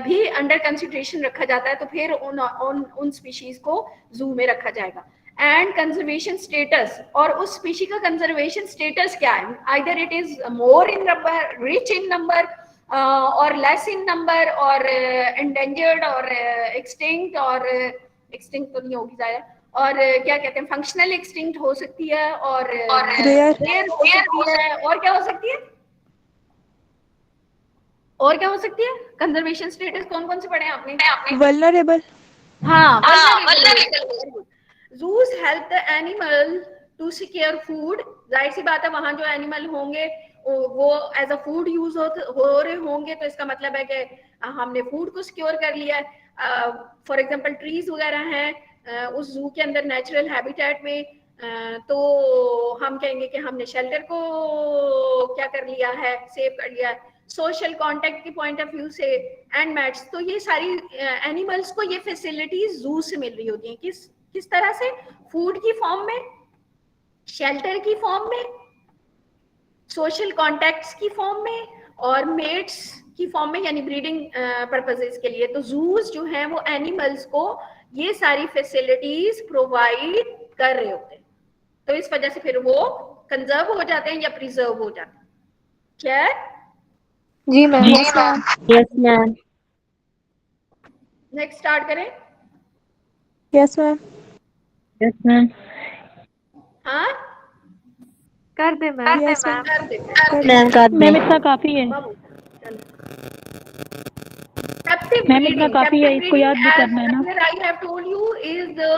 भी अंडर कंसिडरेशन रखा जाता है, तो फिर उन स्पीशीज को जू में रखा जाएगा। एंड कंजर्वेशन स्टेटस, और उस स्पीशी का कंजर्वेशन स्टेटस क्या है, either it is more in number, rich in number, और लेस इन नंबर, और एंडेंजर्ड, और एक्सटिंक्ट, और एक्सटिंक्ट तो नहीं होगी ज्यादा, और क्या कहते हैं फंक्शनल एक्सटिंक्ट हो सकती है, और रेयर हो सकती है, और क्या हो सकती है, और क्या हो सकती है। कंजर्वेशन स्टेटस कौन कौन से पढ़े हैं आपने? वल्नरेबल। हाँ, vulnerable. Zoos help the animal to secure food. जाहिर सी बात है वहां जो एनिमल होंगे वो एज अ फूड यूज हो रहे होंगे, तो इसका मतलब है कि हमने फूड को सिक्योर कर लिया है। फॉर एग्जांपल ट्रीज वगैरह हैं उस जू के अंदर नेचुरल हैबिटेट में, तो हम कहेंगे कि हमने शेल्टर को क्या कर लिया है, सेव कर लिया है। सोशल कांटेक्ट की पॉइंट ऑफ व्यू से एंड मैट्स, तो ये सारी एनिमल्स को ये फैसिलिटीज जू से मिल रही होती हैं, किस तरह से, फूड की फॉर्म में, शेल्टर की फॉर्म में, सोशल कॉन्टेक्ट्स की फॉर्म में, और मेट्स की फॉर्म में, यानी ब्रीडिंग पर्पसेस के लिए। तो जूस जो हैं वो एनिमल्स को ये सारी फैसिलिटीज प्रोवाइड कर रहे होते हैं, तो इस वजह से फिर वो कंजर्व हो जाते हैं या प्रिजर्व हो जाते हैं। क्लियर? जी ma'am. Yes ma'am. Next start करें। Yes ma'am. Yes ma'am. हाँ कर दे मैम। Yes ma'am. कर दे मैम कर मैम दे। इतना काफी है। बाबू captive मैम इतना breeding, काफी है, captive इसको याद भी breeding, करना है ना। as I have told you is the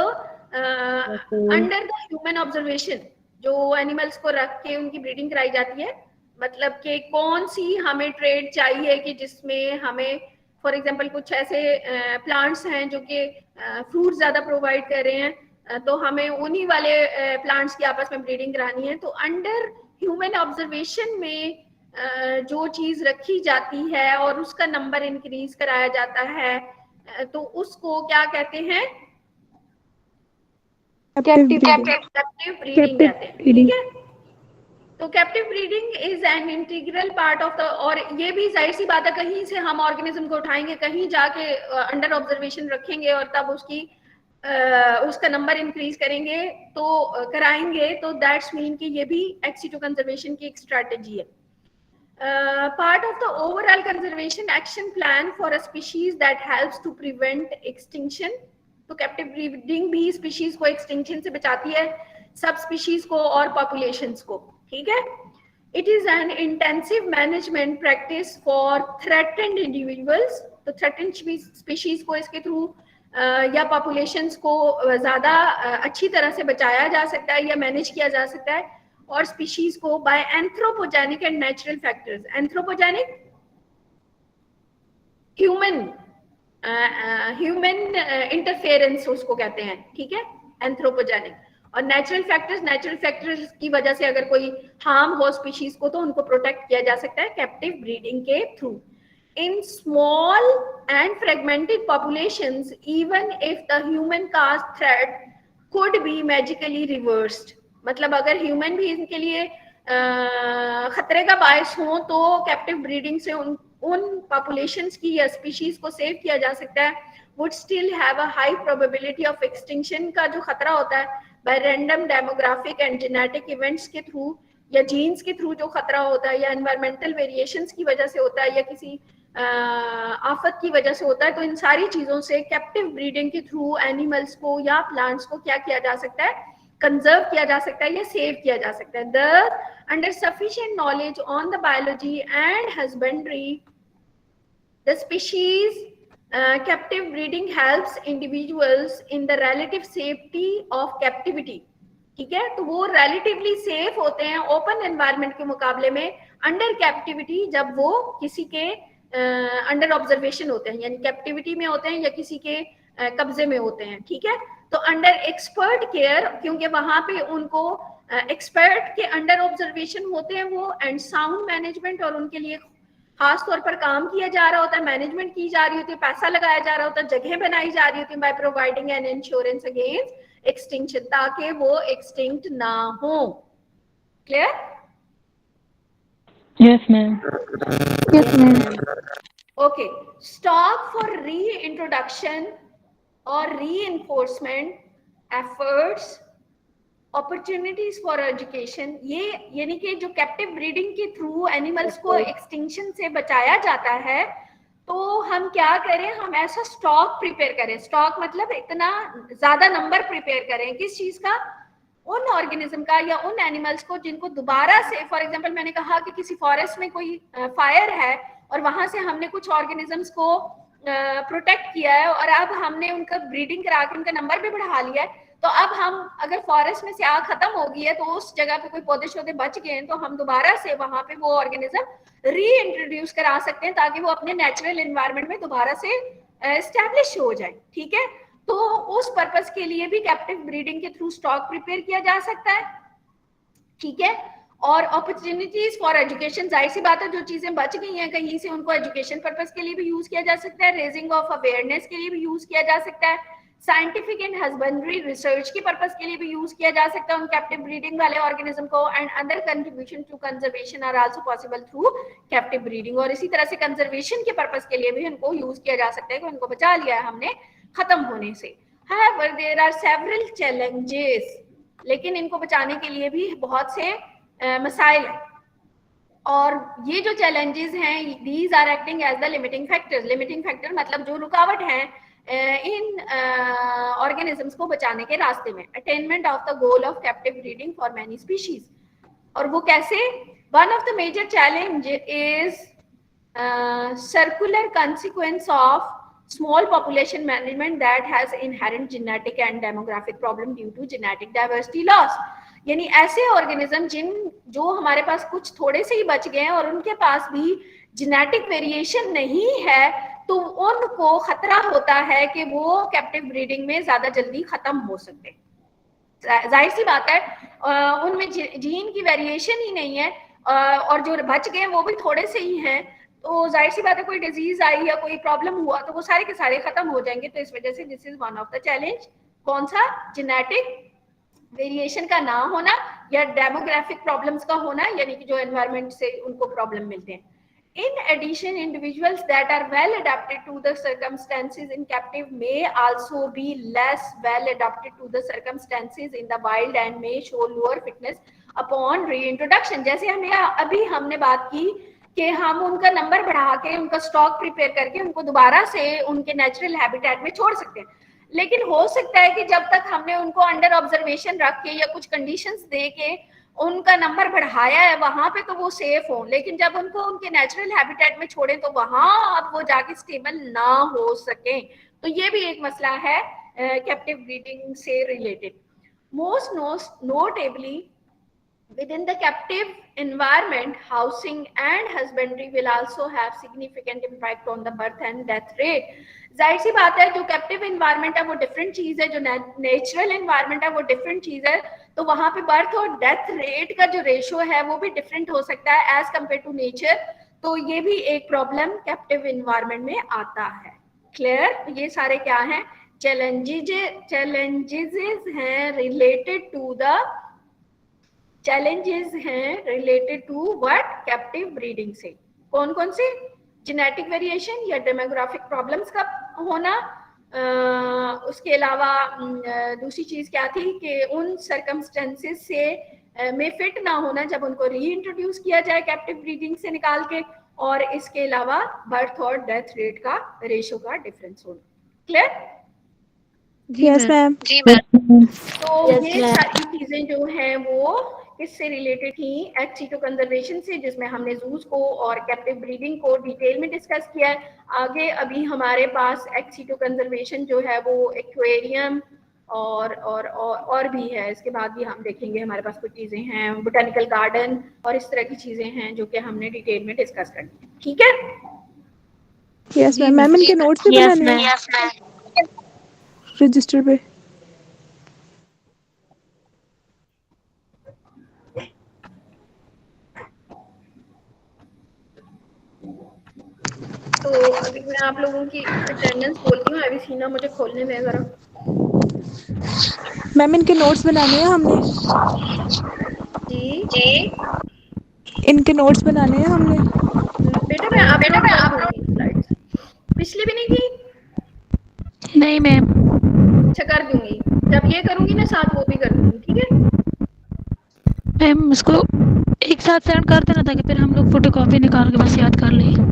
under the human observation, जो एनिमल्स को रख के उनकी ब्रीडिंग कराई जाती है, मतलब कि कौन सी हमें ट्रेड चाहिए कि जिसमें हमें फॉर एग्जांपल कुछ ऐसे प्लांट्स हैं जो कि फ्रूट ज्यादा प्रोवाइड कर रहे हैं, तो हमें उन्हीं वाले प्लांट्स की आपस में ब्रीडिंग करानी है, तो अंडर ह्यूमन ऑब्जर्वेशन में जो चीज रखी जाती है और उसका नंबर इंक्रीज कराया जाता है, तो उसको क्या कहते हैं, कैप्टिव कैप्टिव ब्रीडिंग कहते हैं, ठीक है। तो captive breeding is an integral part of the, और ये भी जाहिर सी बात है कहीं से हम ऑर्गेनिज्म को उठाएंगे, कहीं जाके अंडर ऑब्जर्वेशन रखेंगे और तब उसका नंबर इंक्रीज करेंगे, तो कराएंगे, तो दैट्स मीन कि ये भी एक्सीटो कंजर्वेशन की एक स्ट्रेटेजी है। Part of the overall conservation action plan for a species that helps to prevent extinction. तो कैप्टिव ब्रीडिंग भी स्पीशीज को एक्सटिंक्शन से बचाती है, सब स्पीशीज को और पॉपुलेशंस को, ठीक है। It is an intensive management practice for threatened individuals, तो थ्रेटेंड स्पीशीज को इसके थ्रू या पॉपुलेशंस को ज्यादा अच्छी तरह से बचाया जा सकता है या मैनेज किया जा सकता है, और स्पीशीज को by anthropogenic and natural factors. Anthropogenic human interference उसको कहते हैं, ठीक है, एंथ्रोपोजेनिक। और नेचुरल फैक्टर्स की वजह से अगर कोई हार्म हो स्पीशीज को तो उनको प्रोटेक्ट किया जा सकता है कैप्टिव ब्रीडिंग के through. In small and fragmented populations, even if the human caused threat could be magically reversed, मतलब अगर ह्यूमन भी इनके लिए खतरे का बायस हो तो कैप्टिव ब्रीडिंग से उन पॉपुलेशंस की या स्पीशीज को सेव किया जा सकता है। Would still have a high probability of extinction का जो खतरा होता है bye random demographic and genetic events के थ्रू या जीन्स के थ्रू जो खतरा होता है या एनवायरमेंटल वेरिएशंस की वजह से होता है या किसी आफत की वजह से होता है। तो इन सारी चीजों से कैप्टिव ब्रीडिंग के थ्रू एनिमल्स को या प्लांट्स को क्या किया जा सकता है, कंजर्व किया जा सकता है या सेव किया जा सकता है। The under sufficient knowledge on the biology and husbandry the species captive breeding helps individuals in the relative safety of captivity। ठीक है, तो वो relatively safe होते हैं ओपन एनवायरनमेंट के मुकाबले में अंडर कैप्टिविटी, जब वो किसी के अंडर ऑब्जर्वेशन होते हैं, यानी कैप्टिविटी में होते हैं या किसी के कब्जे में होते हैं। ठीक है, तो अंडर एक्सपर्ट केयर, क्योंकि वहां पे उनको एक्सपर्ट के अंडर ऑब्जर्वेशन होते हैं वो, एंड साउंड मैनेजमेंट, और उनके लिए खास तौर पर काम किया जा रहा होता है, मैनेजमेंट की जा रही होती है, पैसा लगाया जा रहा होता है, जगह बनाई जा रही होती है, by providing an insurance against extinction, ताकि वो एक्सटिंक्ट ना हो। Clear? Yes, ma'am. Yes, ma'am. Okay, stock for reintroduction और reinforcement efforts, opportunities for education, ये यानी कि जो कैप्टिव ब्रीडिंग के थ्रू एनिमल्स को एक्सटिंक्शन से बचाया जाता है, तो हम क्या करें, हम ऐसा स्टॉक प्रिपेयर करें। स्टॉक मतलब इतना ज्यादा नंबर प्रिपेयर करें, किस चीज का, उन ऑर्गेनिज्म का या उन एनिमल्स को जिनको दोबारा से, फॉर एग्जांपल मैंने कहा कि किसी फॉरेस्ट में कोई फायर है और वहां से हमने कुछ ऑर्गेनिजम्स को प्रोटेक्ट किया है और अब हमने उनका ब्रीडिंग करा के उनका नंबर भी बढ़ा लिया है, तो अब हम अगर फॉरेस्ट में से आग खत्म हो गई है तो उस जगह पे कोई पौधे शौधे बच गए हैं, तो हम दोबारा से वहां पे वो ऑर्गेनिज्म रीइंट्रोड्यूस करा सकते हैं ताकि वो अपने नेचुरल एनवायरनमेंट में दोबारा से एस्टैब्लिश हो जाए। ठीक है, तो उस पर्पस के लिए भी कैप्टिव ब्रीडिंग के थ्रू स्टॉक प्रिपेयर किया जा सकता है। ठीक है, और अपॉर्चुनिटीज फॉर एजुकेशन, जाहिर सी बात है जो चीजें बच गई हैं कहीं से उनको एजुकेशन पर्पस के लिए भी यूज किया जा सकता है, रेजिंग ऑफ अवेयरनेस के लिए भी यूज किया जा सकता है, साइंटिफिक एंड हस्बेंड्री रिसर्च की पर्पस के लिए भी यूज किया जा सकता है उन कैप्टिव ब्रीडिंग वाले ऑर्गेनिज्म को, and other contribution to conservation are also possible through captive breeding. और इसी तरह से कंजर्वेशन के पर्पस के लिए भी उनको यूज किया जा सकता है कि उनको बचा लिया है हमने खत्म होने से। However, there are several challenges, लेकिन इनको बचाने के लिए भी बहुत से मसाइल हैं, और ये जो चैलेंजेस हैं, these are acting as the limiting factors। Limiting factor मतलब जो रुकावट है इन ऑर्गेनिजम्स को बचाने के रास्ते में, attainment of the goal of captive breeding for many species. और वो कैसे? One of the major challenge is circular consequence of small population management that has inherent genetic and demographic problem due to genetic diversity loss। यानी ऐसे organism जो हमारे पास कुछ थोड़े से ही बच गए हैं और उनके पास भी जेनेटिक वेरिएशन नहीं है, तो उनको खतरा होता है कि वो कैप्टिव ब्रीडिंग में ज्यादा जल्दी खत्म हो सकते हैं। जाहिर सी बात है उनमें जीन की वेरिएशन ही नहीं है, और जो बच गए वो भी थोड़े से ही हैं, तो जाहिर सी बात है कोई डिजीज आई या कोई प्रॉब्लम हुआ तो वो सारे के सारे खत्म हो जाएंगे। तो इस वजह से this is one of the challenge. कौन सा? जेनेटिक वेरिएशन का ना होना या डेमोग्राफिक प्रॉब्लम्स का होना, यानी कि जो एनवायरनमेंट से उनको प्रॉब्लम मिलते हैं। In addition, individuals that are well adapted to the circumstances in captive may also be less well adapted to the circumstances in the wild and may show lower fitness upon reintroduction। जैसे हमने बात की कि हम उनका number बढ़ा के उनका स्टॉक प्रिपेयर करके उनको दोबारा से उनके नेचुरल हैबिटेट में छोड़ सकते हैं, लेकिन हो सकता है कि जब तक हमने उनको अंडर ऑब्जर्वेशन रख के या कुछ कंडीशंस दे के उनका नंबर बढ़ाया है वहां पे तो वो सेफ हो, लेकिन जब उनको उनके नेचुरल हैबिटेट में छोड़े तो वहां अब वो जाके स्टेबल ना हो सके। तो ये भी एक मसला है कैप्टिव ब्रीडिंग से related. Most notably within the captive environment, housing and husbandry will also have significant impact on the birth and death rate। जाहिर सी बात है जो कैप्टिव एनवायरनमेंट है वो डिफरेंट चीज है, जो नेचुरल एनवायरनमेंट है वो डिफरेंट चीज है, तो वहां पे बर्थ और डेथ रेट का जो रेशियो है वो भी डिफरेंट हो सकता है एज कम्पेयर टू नेचर। तो ये भी एक प्रॉब्लम कैप्टिव एनवायरनमेंट में आता है। क्लियर? ये सारे क्या हैं? चैलेंजेस हैं रिलेटेड टू द चैलेंजेस हैं related to what? Captive breeding से। कौन कौन से? जेनेटिक वेरिएशन या डेमोग्राफिक प्रॉब्लम्स का होना, उसके अलावा दूसरी चीज क्या थी कि उन सर्कमस्टेंसेस से में फिट ना होना जब उनको रीइंट्रोड्यूस किया जाए कैप्टिव ब्रीडिंग से निकाल के, और इसके अलावा बर्थ और डेथ रेट का रेशो का डिफरेंस होना। क्लियर? Yes ma'am. तो ये सारी चीजें जो हैं वो किससे रिलेटेड थी? एक्स सीटो कंजर्वेशन से, जिसमें हमने जूस को और कैप्टिव ब्रीडिंग को डिटेल में डिस्कस किया है। आगे अभी हमारे पास एक्स सीटो कंजर्वेशन जो है वो एक्वेरियम और भी है। इसके बाद भी हम देखेंगे, हमारे पास कुछ चीजें हैं, बोटेनिकल गार्डन और इस तरह की चीजें हैं जो कि हमने डिटेल में डिस्कस करनी है। ठीक है? Yes ma'am. मैम इनके नोट्स भी बनाने हैं रजिस्टर पे। तो अभी मैं आप लोगों की अटेंडेंस बोलती हूँ। अभी सीना मुझे खोलने में जरा। मैम इनके नोट्स बनाने हैं हमने। जी इनके नोट्स बनाने हैं हमने। बेटा मैं अपलोड कर दूंगी स्लाइड्स। पिछली भी नहीं की? नहीं मैम। अच्छा कर दूंगी। जब ये करूंगी ना साथ वो भी कर दूंगी। ठीक है? मैम उसको एक साथ सेंड कर देना ताकि फिर हम लोग फोटोकॉपी निकाल के बस याद कर लें।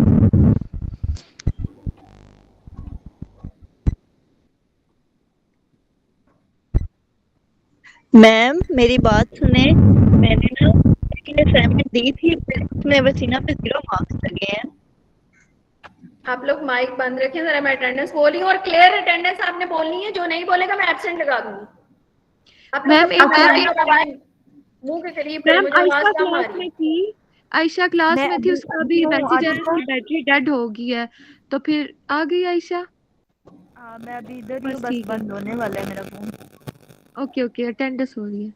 मैम मेरी बात सुने। मैंने ना सेकंड असाइनमेंट दी थी, उसमें वसीना पे 0 मार्क्स लगे हैं। आप लोग माइक बंद रखें जरा। मैं अटेंडेंस बोल रही हूँ और क्लियर अटेंडेंस आपने बोलनी है। जो नहीं बोलेगा मैं एब्सेंट लगा दूंगी। आप लोग अपने मुंह के करीब करें, मुझे आवाज कम आ रही है। आयशा क्लास में थी, उसका भी हूँ, मैसेज आया अभी कि बैटरी डेड हो गई है। तो फिर आ गई आयशा। मैं अभी इधर ही हूँ, बस बस ठीक है। बंद होने वाला है मेरा फोन। ओके ओके, अटेंडेंस हो रही है।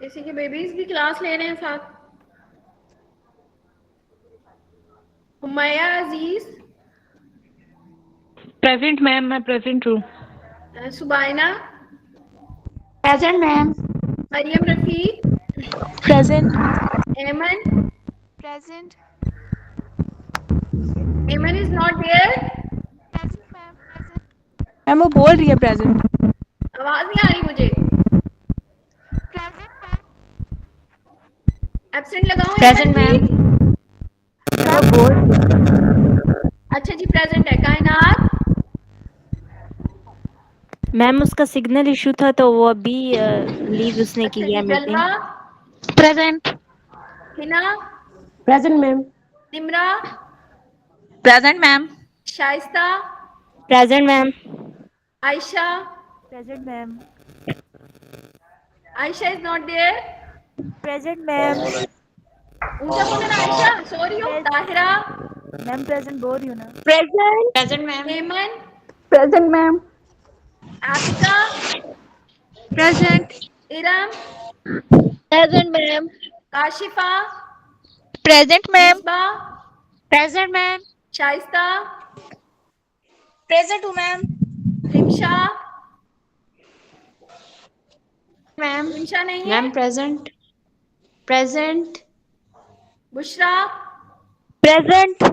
किसी के बेबीज भी क्लास ले रहे हैं साथ? हुमाया अजीज, प्रेजेंट मैम, मैं प्रेजेंट हूँ। Subaina, present ma'am. Mariyam Rafiq, present. Eman. Present. Eman is not there. Ma'am वो बोल रही है प्रेजेंट। आवाज नहीं आ रही मुझे। एब्सेंट लगाऊं एमन की? अच्छा जी प्रेजेंट है। कायनात, मैम उसका सिग्नल इशू था तो वो अभी लीव उसने अच्छा की है जी meeting. Jalwa, present. Hina, present ma'am. Nimra, present ma'am. Shaista, present ma'am. Ayesha. Present ma'am. Ayesha is not there. Present ma'am. ऊंचा बोले ना आयशा, सो रही हो। ताहिरा, मैम प्रेजेंट बोल रही हूँ ना। Present ma'am. Heman, present ma'am. Atika, present. Iram, present ma'am. Kashifa, present ma'am. Misba, present ma'am. Shaista, present हूँ मैम। रिमशा। मैम। रिमशा नहीं है। Ma'am present. Present. Bushra, present.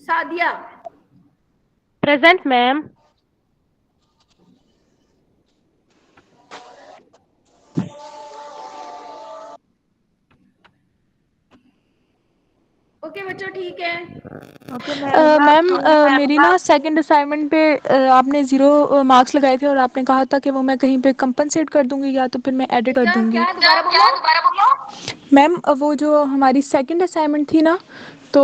Sadia. Present ma'am. Okay बच्चों ठीक है। Okay ma'am. मैम मेरी ना सेकंड असाइनमेंट पे आपने 0 मार्क्स लगाए थे और आपने कहा था कि वो मैं कहीं पे कंपनसेट कर दूंगी या तो फिर मैं एडिट कर क्या दूंगी। क्या दोबारा बोलो। मैम वो जो हमारी सेकंड असाइनमेंट थी ना, तो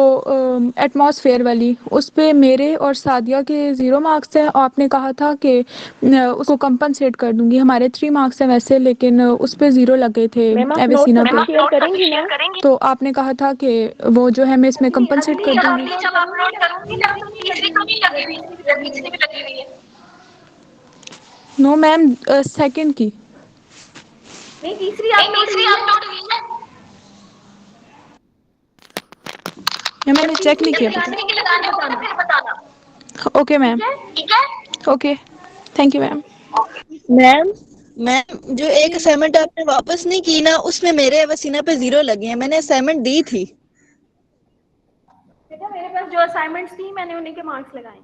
एटमॉस्फेयर वाली, उस पे मेरे और सादिया के 0 मार्क्स हैं और आपने कहा था कि उसको कंपनसेट कर दूंगी। हमारे 3 मार्क्स हैं वैसे, लेकिन उस पे 0 लगे थे एवेसीना पे। शेयर करेंगी ना। तो आपने कहा था कि वो जो है मैं इसमें कंपनसेट कर दूंगी। जब अपलोड करूंगी ना तो तीसरी कमी लगी हुई है, तीसरी भी लगी हुई है। नो मैम, सेकंड की। नहीं तीसरी आप नोट मैंने चेक नहीं किया पता। बताना। Okay ma'am. ठीक है। Okay, thank you ma'am. Ma'am ma'am जो एक असाइनमेंट आपने वापस नहीं की ना, उसमें मेरे वसीना पे 0 लगे हैं। मैंने असाइनमेंट दी थी। बेटा मेरे पास जो असाइनमेंट्स थी मैंने उन्हीं के मार्क्स लगाए।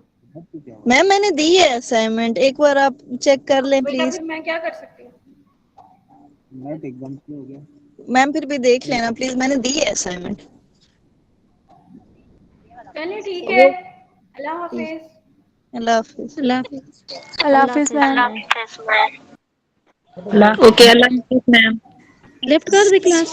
मैम मैंने दी है असाइनमेंट, एक बार आप चेक कर लें बेटा प्लीज। फिर मैं क्या कर सकती हूँ? मैम फिर भी देख लेना प्लीज, मैंने दी है असाइनमेंट। चलिए ठीक है, अल्लाह हाफिज। अल्लाह हाफिज। अल्लाह हाफिज। अल्लाह हाफिज़ मैम। ओके, अल्लाह हाफिज मैम। लेफ्ट कर दे क्लास।